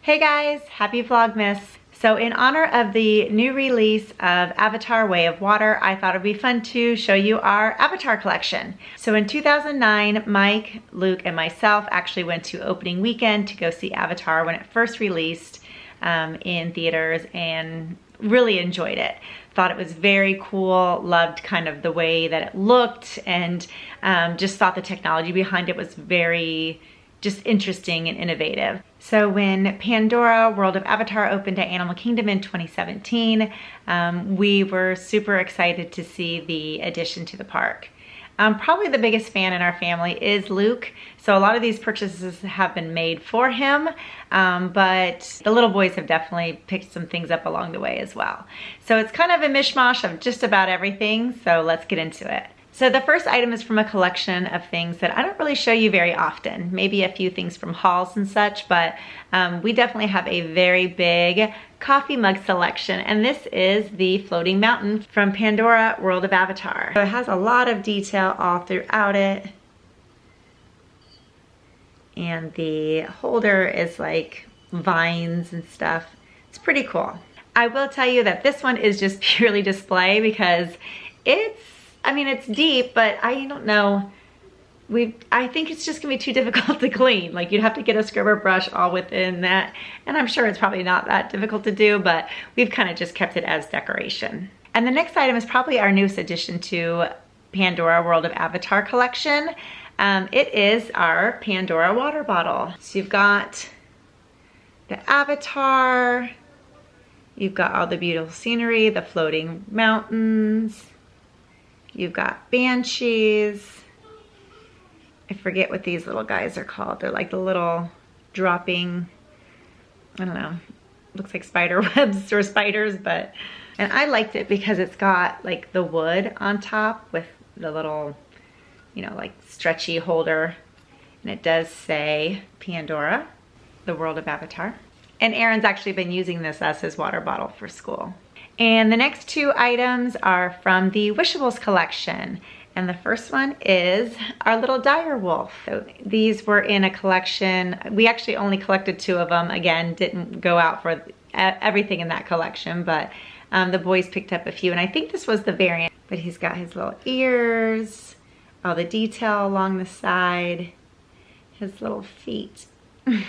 Hey guys, happy Vlogmas. So in honor of the new release of Avatar Way of Water, I thought it'd be fun to show you our Avatar collection. So in 2009, Mike, Luke, and myself actually went to opening weekend to go see Avatar when it first released in theaters and really enjoyed it. Thought it was very cool, loved kind of the way that it looked, and just thought the technology behind it was very just interesting and innovative. So when Pandora World of Avatar opened at Animal Kingdom in 2017, we were super excited to see the addition to the park. Probably the biggest fan in our family is Luke, so a lot of these purchases have been made for him, but the little boys have definitely picked some things up along the way as well. So it's kind of a mishmash of just about everything, so let's get into it. So the first item is from a collection of things that I don't really show you very often. Maybe a few things from hauls and such, but we definitely have a very big coffee mug selection. And this is the floating mountain from Pandora World of Avatar. So it has a lot of detail all throughout it. And the holder is like vines and stuff. It's pretty cool. I will tell you that this one is just purely display because it's deep, but I don't know. I think it's just gonna be too difficult to clean. Like you'd have to get a scrubber brush all within that. And I'm sure it's probably not that difficult to do, but we've kind of just kept it as decoration. And the next item is probably our newest addition to Pandora World of Avatar collection. It is our Pandora water bottle. So you've got the Avatar, you've got all the beautiful scenery, the floating mountains, you've got banshees. I forget what these little guys are called. They're like the little dropping, I don't know, looks like spider webs or spiders, but, and I liked it because it's got like the wood on top with the little, you know, like stretchy holder. And it does say Pandora, the World of Avatar. And Aaron's actually been using this as his water bottle for school. And the next two items are from the Wishables collection. And the first one is our little dire wolf. So these were in a collection. We actually only collected two of them. Again, didn't go out for everything in that collection, but the boys picked up a few. And I think this was the variant. But he's got his little ears, all the detail along the side, his little feet. And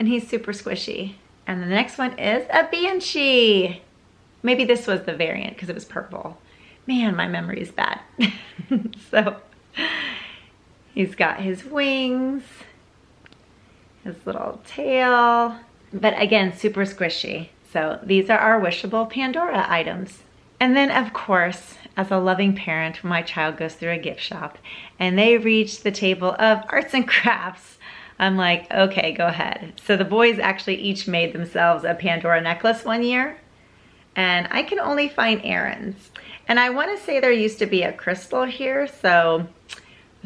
he's super squishy. And the next one is a banshee. Maybe this was the variant because it was purple. Man, my memory is bad. So he's got his wings, his little tail, but again, super squishy. So these are our wishable Pandora items. And then of course, as a loving parent, when my child goes through a gift shop and they reach the table of arts and crafts, I'm like, okay, go ahead. So the boys actually each made themselves a Pandora necklace one year, and I can only find Aaron's. And I want to say there used to be a crystal here, so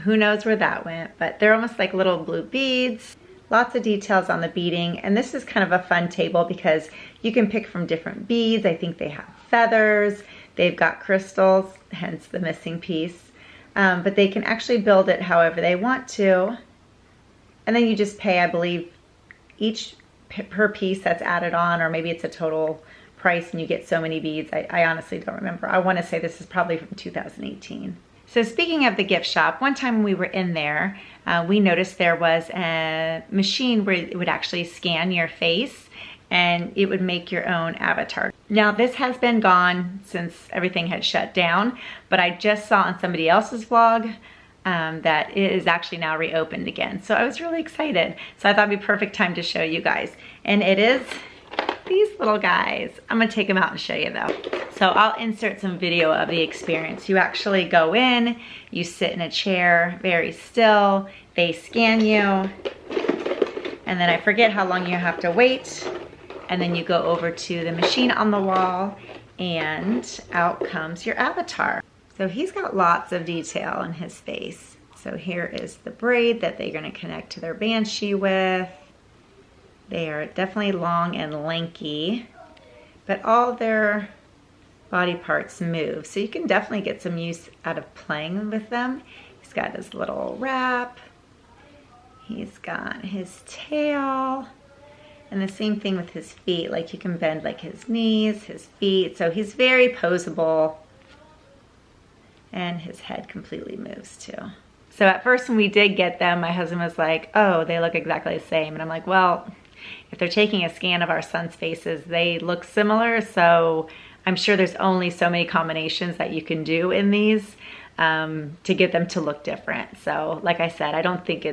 who knows where that went, but they're almost like little blue beads. Lots of details on the beading, and this is kind of a fun table because you can pick from different beads. I think they have feathers, they've got crystals, hence the missing piece, but they can actually build it however they want to. And then you just pay, I believe, each per piece that's added on, or maybe it's a total price and you get so many beads. I honestly don't remember. I want to say this is probably from 2018. So speaking of the gift shop, one time we were in there, we noticed there was a machine where it would actually scan your face and it would make your own avatar. Now this has been gone since everything had shut down, but I just saw on somebody else's vlog that it is actually now reopened again. So I was really excited. So I thought it'd be perfect time to show you guys. And it is these little guys. I'm gonna take them out and show you though. So I'll insert some video of the experience. You actually go in, you sit in a chair, very still, they scan you, and then I forget how long you have to wait, and then you go over to the machine on the wall, and out comes your avatar. So he's got lots of detail in his face. So here is the braid that they're gonna connect to their banshee with. They are definitely long and lanky, but all their body parts move. So you can definitely get some use out of playing with them. He's got his little wrap. He's got his tail. And the same thing with his feet. Like you can bend like his knees, his feet. So he's very poseable. And his head completely moves too. So at first when we did get them, my husband was like, oh, they look exactly the same. And I'm like, well, if they're taking a scan of our son's faces, they look similar. So I'm sure there's only so many combinations that you can do in these to get them to look different. So like I said, I don't think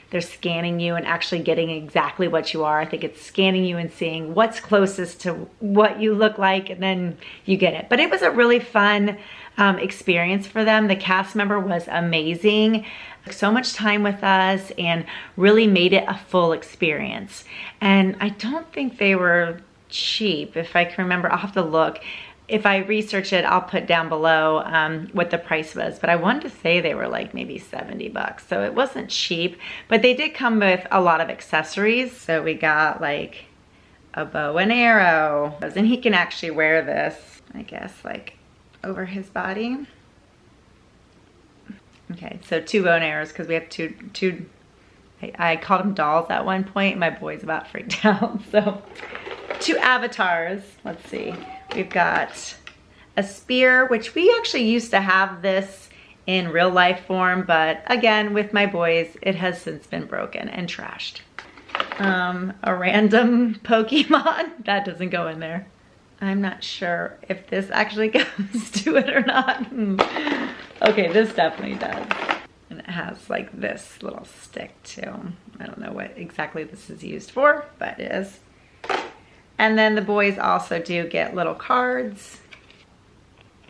they're scanning you and actually getting exactly what you are. I think it's scanning you and seeing what's closest to what you look like, and then you get it. But it was a really fun experience for them. The cast member was amazing. So much time with us and really made it a full experience. And I don't think they were cheap. If I can remember, I'll have to look. If I research it, I'll put down below what the price was, but I wanted to say they were like maybe 70 bucks. So it wasn't cheap, but they did come with a lot of accessories. So we got like a bow and arrow, and he can actually wear this, I guess, like over his body. Okay, so 2 bow and arrows because we have two, I called them dolls at one point. My boy's about freaked out. So 2 avatars, let's see. We've got a spear, which we actually used to have this in real life form, but again, with my boys, it has since been broken and trashed. A random Pokemon, that doesn't go in there. I'm not sure if this actually goes to it or not. Okay, this definitely does. And it has like this little stick too. I don't know what exactly this is used for, but it is. And then the boys also do get little cards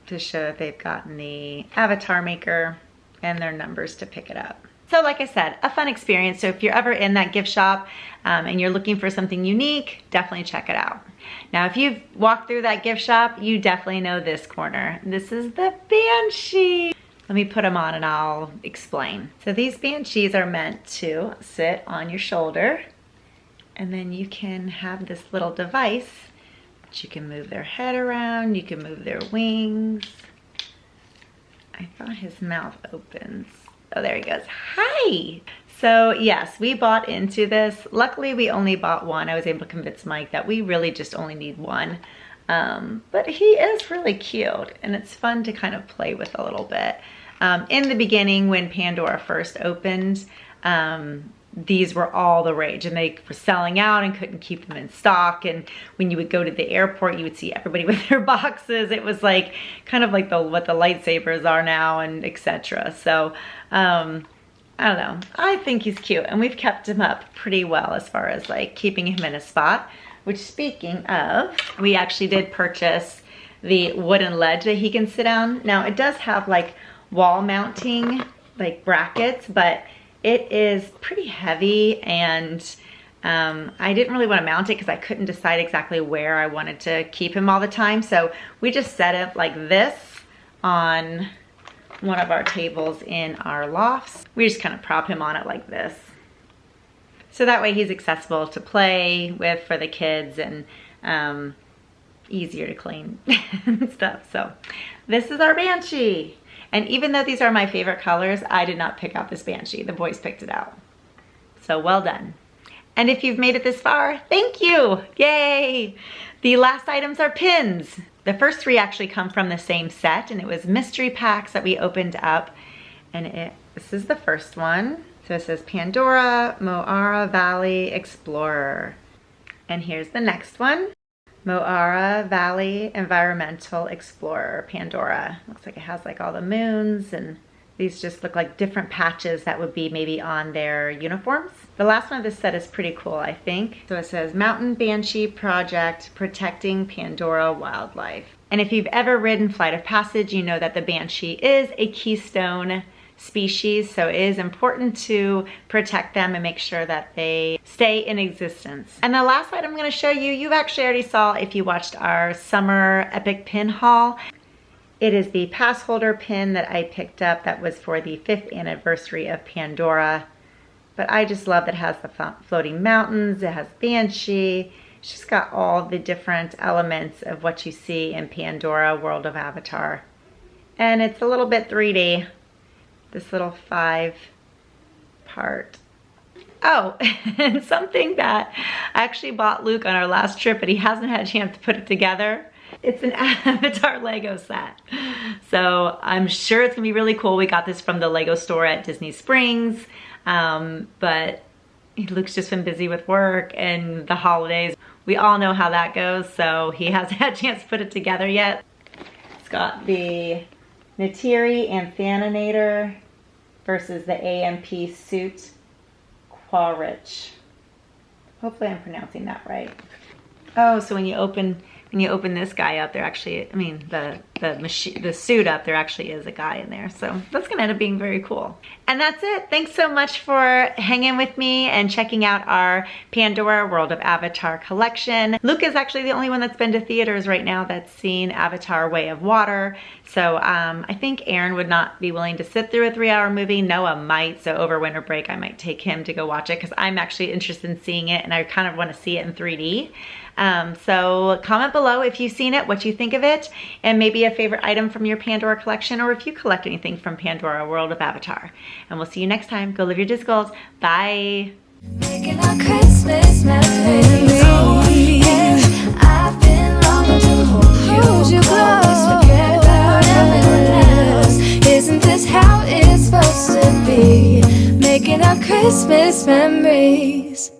to show that they've gotten the avatar maker and their numbers to pick it up. So like I said, a fun experience. So if you're ever in that gift shop and you're looking for something unique, definitely check it out. Now, if you've walked through that gift shop, you definitely know this corner. This is the Banshee. Let me put them on and I'll explain. So these Banshees are meant to sit on your shoulder. And then you can have this little device that you can move their head around, you can move their wings. I thought his mouth opens. Oh, there he goes. Hi! So yes, we bought into this. Luckily, we only bought one. I was able to convince Mike that we really just only need one. But he is really cute and it's fun to kind of play with a little bit. In the beginning, when Pandora first opened, these were all the rage and they were selling out and couldn't keep them in stock. And when you would go to the airport, you would see everybody with their boxes. It was like kind of like what the lightsabers are now and etc. So I don't know. I think he's cute and we've kept him up pretty well as far as like keeping him in a spot. Which, speaking of, we actually did purchase the wooden ledge that he can sit on. Now it does have like wall mounting like brackets, but it is pretty heavy and I didn't really want to mount it because I couldn't decide exactly where I wanted to keep him all the time. So we just set it like this on one of our tables in our lofts. We just kind of prop him on it like this. So that way he's accessible to play with for the kids and easier to clean and stuff. So this is our Banshee. And even though these are my favorite colors, I did not pick out this Banshee. The boys picked it out. So well done. And if you've made it this far, thank you. Yay. The last items are pins. The first 3 actually come from the same set and it was mystery packs that we opened up. And this is the first one. So it says Pandora, Moara Valley Explorer. And here's the next one. Moara Valley Environmental Explorer, Pandora. Looks like it has like all the moons and these just look like different patches that would be maybe on their uniforms. The last one of this set is pretty cool, I think. So it says Mountain Banshee Project Protecting Pandora Wildlife. And if you've ever ridden Flight of Passage, you know that the Banshee is a keystone species, so it is important to protect them and make sure that they stay in existence. And the last item I'm going to show you, you actually already saw if you watched our summer epic pin haul. It is the pass holder pin that I picked up that was for the 5th anniversary of Pandora. But I just love that it has the floating mountains, it has Banshee, it's just got all the different elements of what you see in Pandora World of Avatar. And it's a little bit 3D. This little 5-part Oh, and something that I actually bought Luke on our last trip, but he hasn't had a chance to put it together. It's an Avatar Lego set. So I'm sure it's gonna be really cool. We got this from the Lego store at Disney Springs, but Luke's just been busy with work and the holidays. We all know how that goes, so he hasn't had a chance to put it together yet. It's got the Neytiri Amphaninator versus the AMP Suit Quaritch. Hopefully I'm pronouncing that right. Oh, so when you open this guy up, there actually, I mean, the suit up, there actually is a guy in there. So that's gonna end up being very cool. And that's it. Thanks so much for hanging with me and checking out our Pandora World of Avatar collection. Luke is actually the only one that's been to theaters right now that's seen Avatar Way of Water. So I think Aaron would not be willing to sit through a 3-hour movie. Noah might, so over winter break, I might take him to go watch it because I'm actually interested in seeing it and I kind of want to see it in 3D. So comment below if you've seen it, what you think of it, and maybe a favorite item from your Pandora collection, or if you collect anything from Pandora World of Avatar. And we'll see you next time. Go live your DisGoals. Bye. Making our Christmas memories. Oh, yeah. I've been longing to hold you close. Forget about everyone else. Isn't this how it's supposed to be? Making our Christmas memories.